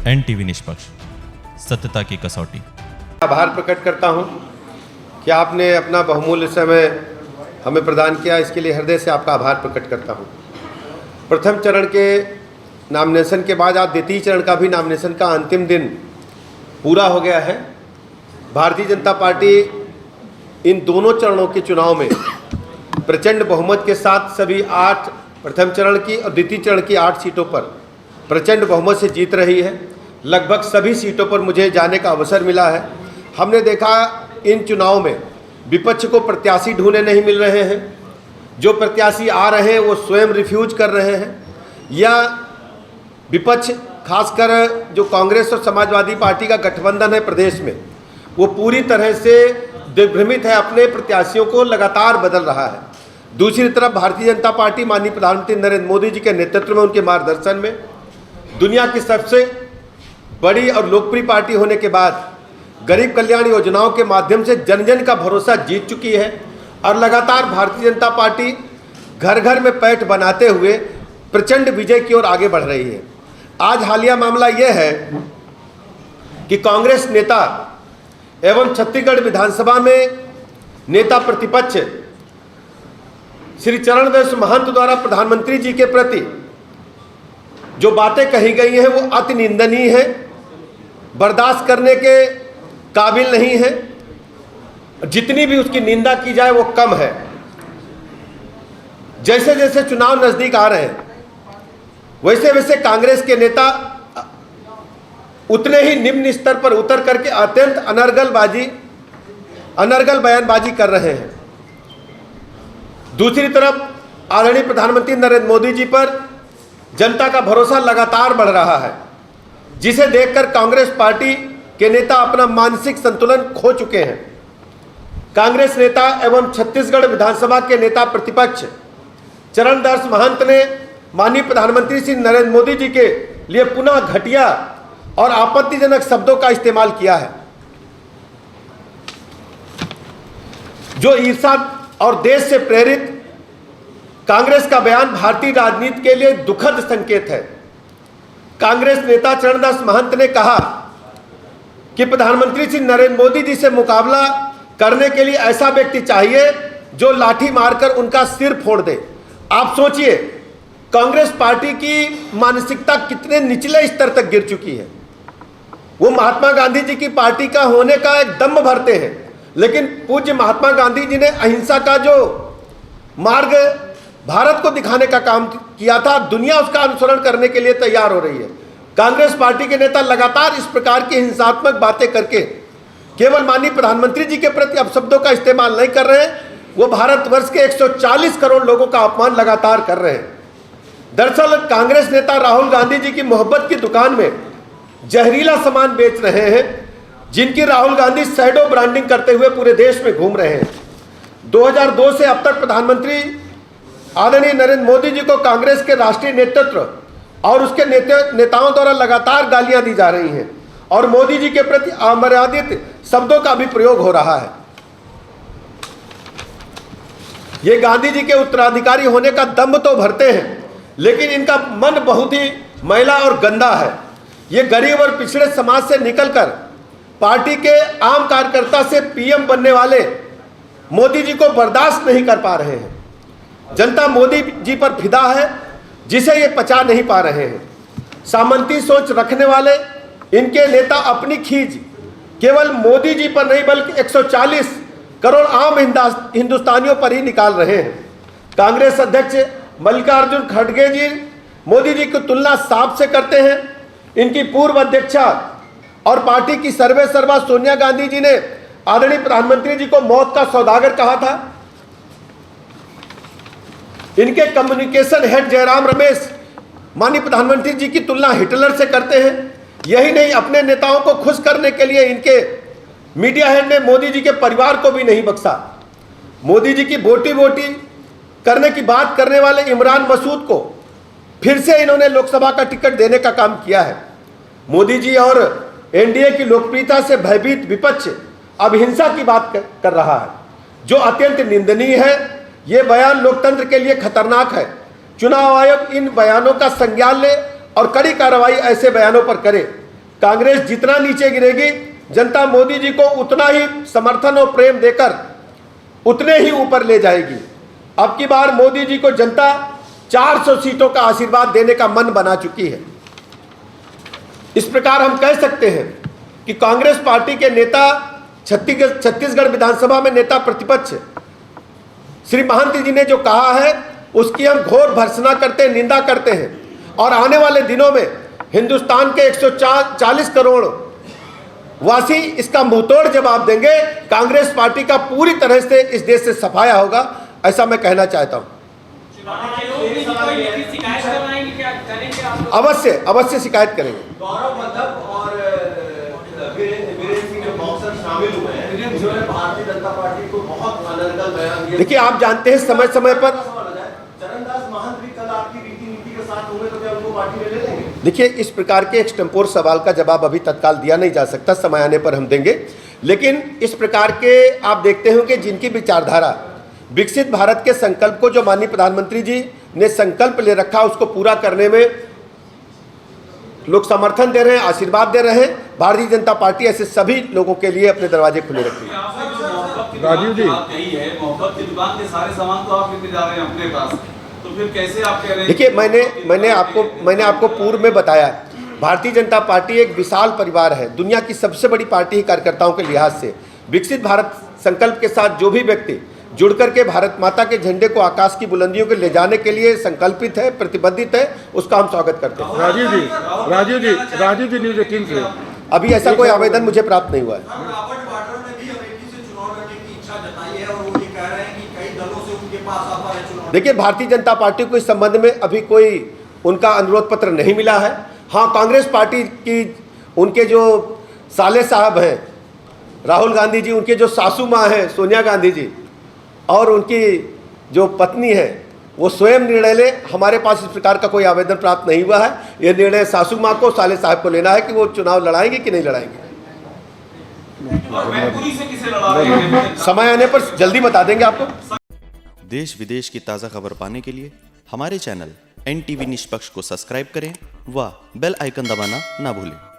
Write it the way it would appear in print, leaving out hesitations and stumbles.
NTV निष्पक्ष, सत्यता की कसौटी। आभार प्रकट करता हूं कि आपने अपना बहुमूल्य समय हमें प्रदान किया, इसके लिए हृदय से आपका आभार प्रकट करता हूं। प्रथम चरण के नॉमिनेशन के बाद आज द्वितीय चरण का भी नॉमिनेशन का अंतिम दिन पूरा हो गया है। भारतीय जनता पार्टी इन दोनों चरणों के चुनाव में प्रचंड बहुमत के साथ सभी 8 प्रथम चरण की और द्वितीय चरण की 8 सीटों पर प्रचंड बहुमत से जीत रही है। लगभग सभी सीटों पर मुझे जाने का अवसर मिला है। हमने देखा इन चुनाव में विपक्ष को प्रत्याशी ढूंढने नहीं मिल रहे हैं, जो प्रत्याशी आ रहे हैं वो स्वयं रिफ्यूज कर रहे हैं, या विपक्ष खासकर जो कांग्रेस और समाजवादी पार्टी का गठबंधन है प्रदेश में, वो पूरी तरह से दिग्भ्रमित है, अपने प्रत्याशियों को लगातार बदल रहा है। दूसरी तरफ भारतीय जनता पार्टी माननीय प्रधानमंत्री नरेंद्र मोदी जी के नेतृत्व में, उनके मार्गदर्शन में दुनिया की सबसे बड़ी और लोकप्रिय पार्टी होने के बाद गरीब कल्याण योजनाओं के माध्यम से जन जन का भरोसा जीत चुकी है और लगातार भारतीय जनता पार्टी घर घर में पैठ बनाते हुए प्रचंड विजय की ओर आगे बढ़ रही है। आज हालिया मामला यह है कि कांग्रेस नेता एवं छत्तीसगढ़ विधानसभा में नेता प्रतिपक्ष श्री चरणदास महंत द्वारा प्रधानमंत्री जी के प्रति जो बातें कही गई हैं वो अति निंदनीय है, बर्दाश्त करने के काबिल नहीं है। जितनी भी उसकी निंदा की जाए वो कम है। जैसे जैसे चुनाव नजदीक आ रहे हैं वैसे वैसे कांग्रेस के नेता उतने ही निम्न स्तर पर उतर करके अत्यंत अनर्गल बयानबाजी कर रहे हैं। दूसरी तरफ आदरणीय प्रधानमंत्री नरेंद्र मोदी जी पर जनता का भरोसा लगातार बढ़ रहा है, जिसे देखकर कांग्रेस पार्टी के नेता अपना मानसिक संतुलन खो चुके हैं। कांग्रेस नेता एवं छत्तीसगढ़ विधानसभा के नेता प्रतिपक्ष चरणदास महंत ने माननीय प्रधानमंत्री श्री नरेंद्र मोदी जी के लिए पुनः घटिया और आपत्तिजनक शब्दों का इस्तेमाल किया है, जो ईर्ष्या और देश से प्रेरित कांग्रेस का बयान भारतीय राजनीति के लिए दुखद संकेत है। कांग्रेस नेता चरणदास महंत ने कहा कि प्रधानमंत्री श्री नरेंद्र मोदी जी से मुकाबला करने के लिए ऐसा व्यक्ति चाहिए जो लाठी मारकर उनका सिर फोड़ दे। आप सोचिए कांग्रेस पार्टी की मानसिकता कितने निचले स्तर तक गिर चुकी है। वो महात्मा गांधी जी की पार्टी का होने का एक दम्भ भरते हैं, लेकिन पूज्य महात्मा गांधी जी ने अहिंसा का जो मार्ग भारत को दिखाने का काम किया था, दुनिया उसका अनुसरण करने के लिए तैयार हो रही है। कांग्रेस पार्टी के नेता लगातार इस प्रकार की हिंसात्मक बातें करके केवल माननीय प्रधानमंत्री जी के प्रति अपशब्दों का इस्तेमाल नहीं कर रहे हैं, वो भारतवर्ष के 140 करोड़ लोगों का अपमान लगातार कर रहे हैं। दरअसल कांग्रेस नेता राहुल गांधी जी की मोहब्बत की दुकान में जहरीला सामान बेच रहे हैं, जिनकी राहुल गांधी शैडो ब्रांडिंग करते हुए पूरे देश में घूम रहे हैं। 2002 से अब तक प्रधानमंत्री आदरणीय नरेंद्र मोदी जी को कांग्रेस के राष्ट्रीय नेतृत्व और उसके नेताओं द्वारा लगातार गालियां दी जा रही हैं और मोदी जी के प्रति अमर्यादित शब्दों का भी प्रयोग हो रहा है। ये गांधी जी के उत्तराधिकारी होने का दम्भ तो भरते हैं, लेकिन इनका मन बहुत ही मैला और गंदा है। ये गरीब और पिछड़े समाज से निकलकर पार्टी के आम कार्यकर्ता से पीएम बनने वाले मोदी जी को बर्दाश्त नहीं कर पा रहे हैं। जनता मोदी जी पर फिदा है, जिसे ये पचा नहीं पा रहे हैं। सामंती सोच रखने वाले इनके नेता अपनी खींच केवल मोदी जी पर नहीं बल्कि 140 करोड़ आम हिंदुस्तानियों पर ही निकाल रहे हैं। कांग्रेस अध्यक्ष मल्लिकार्जुन खड़गे जी मोदी जी की तुलना साफ से करते हैं। इनकी पूर्व अध्यक्षा और पार्टी की सर्वे सर्वा सोनिया गांधी जी ने आदरणीय प्रधानमंत्री जी को मौत का सौदागर कहा था। इनके कम्युनिकेशन हेड जयराम रमेश माननीय प्रधानमंत्री जी की तुलना हिटलर से करते हैं। यही नहीं, अपने नेताओं को खुश करने के लिए इनके मीडिया हेड ने मोदी जी के परिवार को भी नहीं बख्शा। मोदी जी की बोटी बोटी करने की बात करने वाले इमरान मसूद को फिर से इन्होंने लोकसभा का टिकट देने का काम किया है। मोदी जी और एनडीए की लोकप्रियता से भयभीत विपक्ष अब हिंसा की बात कर रहा है, जो अत्यंत निंदनीय है। ये बयान लोकतंत्र के लिए खतरनाक है। चुनाव आयोग इन बयानों का संज्ञान ले और कड़ी कार्रवाई ऐसे बयानों पर करे। कांग्रेस जितना नीचे गिरेगी, जनता मोदी जी को उतना ही समर्थन और प्रेम देकर उतने ही ऊपर ले जाएगी। अब की बार मोदी जी को जनता 400 सीटों का आशीर्वाद देने का मन बना चुकी है। इस प्रकार हम कह सकते हैं कि कांग्रेस पार्टी के नेता छत्तीसगढ़ विधानसभा में नेता प्रतिपक्ष श्री महंत जी ने जो कहा है उसकी हम घोर भर्त्सना करते हैं, निंदा करते हैं। और आने वाले दिनों में हिंदुस्तान के 140 करोड़ वासी इसका मुंहतोड़ जवाब देंगे। कांग्रेस पार्टी का पूरी तरह से इस देश से सफाया होगा, ऐसा मैं कहना चाहता हूं। अवश्य शिकायत करेंगे। गौरव वल्लभ और वीरेंद्र सिंह जो बॉक्सर शामिल हुए हैं, जिन्होंने भारतीय जनता पार्टी को बहुत अनर्गल बयान दिया। देखिए, आप जानते हैं समय समय पर चरणदास महंत भी कल आपकी रीति नीति के साथ होंगे, तो क्या उनको पार्टी में ले लेंगे? देखिए, इस प्रकार के एक्सटेम्पोर सवाल का जवाब अभी तत्काल दिया नहीं जा सकता, समय आने पर हम देंगे। लेकिन इस प्रकार के आप देखते हो कि जिनकी विचारधारा विकसित भारत के संकल्प को जो माननीय प्रधानमंत्री जी ने संकल्प ले रखा, उसको पूरा करने में लोग समर्थन दे रहे हैं, आशीर्वाद दे रहे हैं। भारतीय जनता पार्टी ऐसे सभी लोगों के लिए अपने दरवाजे खुले रखती है। राजीव जी, कही है मोहब्बत की दुकान के सारे सामान तो आप लेके जा रहे हैं अपने पास, तो फिर कैसे आप कह रहे हैं? देखिए, मैंने आपको पूर्व में बताया, भारतीय जनता पार्टी एक विशाल परिवार है, दुनिया की सबसे बड़ी पार्टी है कार्यकर्ताओं के लिहाज से। विकसित भारत संकल्प के साथ जो भी व्यक्ति जुड़ करके भारत माता के झंडे को आकाश की बुलंदियों को ले जाने के लिए संकल्पित है, प्रतिबद्धित है, उसका हम स्वागत करते हैं। राजीव जी न्यूज़ 18 से अभी ऐसा कोई आवेदन मुझे प्राप्त नहीं हुआ है। रॉबर्ट वाड्रा ने भी अमेठी से चुनाव लड़ने की इच्छा जताई है और वो ये कह रहे हैं कि कई दलों से उनके पास ऑफर है चुनाव। देखिए, भारतीय जनता पार्टी को इस संबंध में अभी कोई उनका अनुरोध पत्र नहीं मिला है। हाँ, कांग्रेस पार्टी की उनके जो साले साहब हैं राहुल गांधी जी, उनके जो सासू माँ हैं सोनिया गांधी जी, और उनकी जो पत्नी है वो स्वयं निर्णय ले। हमारे पास इस प्रकार का कोई आवेदन प्राप्त नहीं हुआ है। ये निर्णय सासू माँ को, साले साहब को लेना है कि वो चुनाव लड़ाएंगे कि नहीं लड़ाएंगे। मैनपुरी से किसे लड़ा रहे हैं? समय आने पर जल्दी बता देंगे आपको। देश विदेश की ताज़ा खबर पाने के लिए हमारे चैनल NTV निष्पक्ष को सब्सक्राइब करें व बेल आइकन दबाना ना भूलें।